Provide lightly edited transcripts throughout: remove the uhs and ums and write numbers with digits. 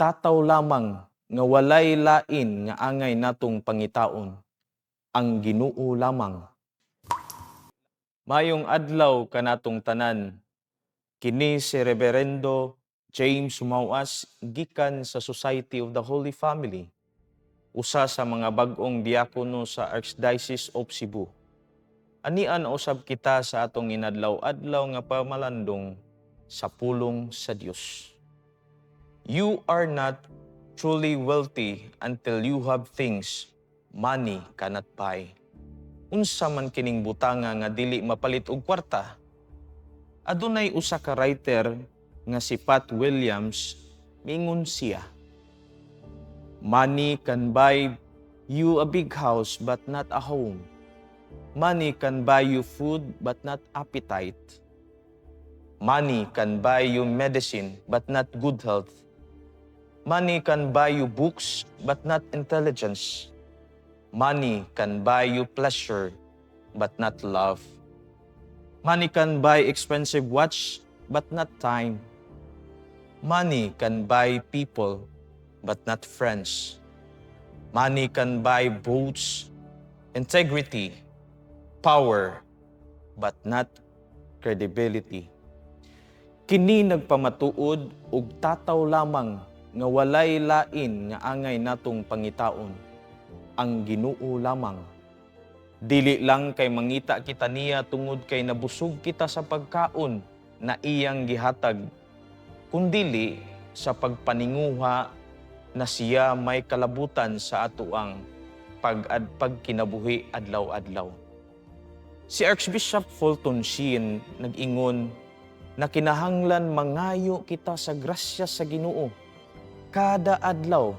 tataw lamang nga walay lain nga angay natong pangitaon, ang Ginoo lamang. Mayong adlaw kanatong tanan, kini si Reverendo James Sumawas gikan sa Society of the Holy Family, usa sa mga bag-ong diakono sa Archdiocese of Cebu. Anian usab kita sa atong inadlaw-adlaw nga pamalandong sa pulong sa Dios. You are not truly wealthy until you have things money cannot buy. Unsa man kining butanga nga dili mapalit og kwarta? Adunay usa ka writer nga si Pat Williams, mingon siya, "Money can buy you a big house but not a home. Money can buy you food but not appetite. Money can buy you medicine but not good health. Money can buy you books but not intelligence. Money can buy you pleasure but not love. Money can buy expensive watch but not time. Money can buy people but not friends. Money can buy votes, integrity, power, but not credibility." Kini nagpamatuod og tataw lamang nga walay lain nga angay natong pangitaon, ang Ginoo lamang. Dili lang kay mangita kita niya tungod kay nabusog kita sa pagkaon na iyang gihatag, kundili sa pagpaninguha na siya may kalabutan sa atoang pagkinabuhi adlaw-adlaw. Si Archbishop Fulton Sheen nag-ingon na kinahanglan mangayo kita sa grasya sa Ginoo kada adlaw.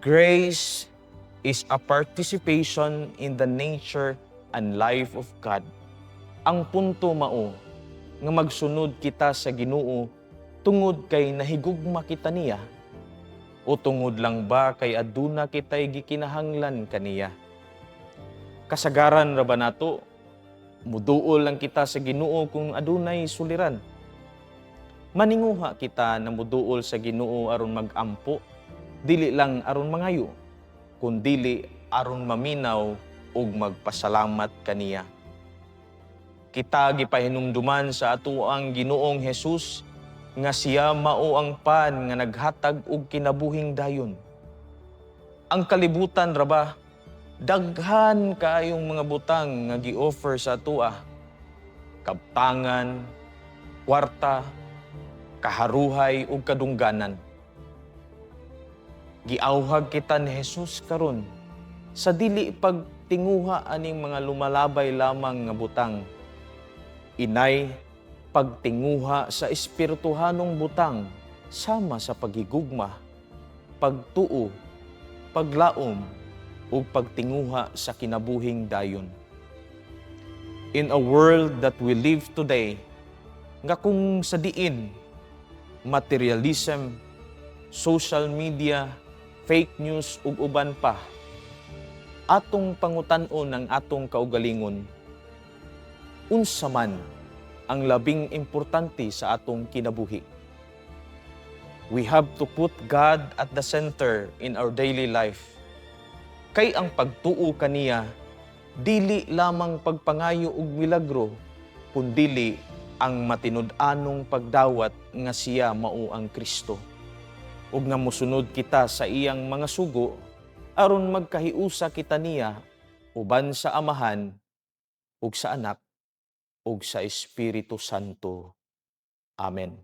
Grace is a participation in the nature and life of God. Ang punto mao nga magsunod kita sa Ginoo tungod kay nahigugma kita niya, o tungod lang ba kay aduna kitay gikinahanglan kaniya. Kasagaran ra ba nato muduol lang kita sa Ginoo kung adunay suliran? Maninguha kita na muduol sa Ginoo aron magampo, dili lang aron mangayo, kundili aron maminaw ug magpasalamat kaniya. Kita gipahinumduman sa atoang Ginoong Hesus nga siya mao ang pan nga naghatag og kinabuhing dayon. Ang kalibutan ra ba, daghan kaayong mga butang nga gi-offer sa atoa: kabtangan, kwarta, kaharuhay ug kadungganan. Giawhag kita ni Hesus karon sa dili pagtinguha aning mga lumalabay lamang nga butang. Inay pagtinguha sa espirituhanong butang sama sa paghigugma, pagtuo, paglaom ug pagtinguha sa kinabuhing dayon. In a world that we live today, nga kung sa diin materialism, social media, fake news ug uban pa, atong pangutan-on ang atong kaugalingon, unsa man ang labing importante sa atong kinabuhi. We have to put God at the center in our daily life. Kay ang pagtuo kaniya dili lamang pagpangayo og milagro, kundili ang matinud-anong pagdawat nga siya mao ang Kristo, ug nga mosunod kita sa iyang mga sugo aron magkahiusa kita niya uban sa Amahan ug sa Anak ug sa Espiritu Santo. Amen.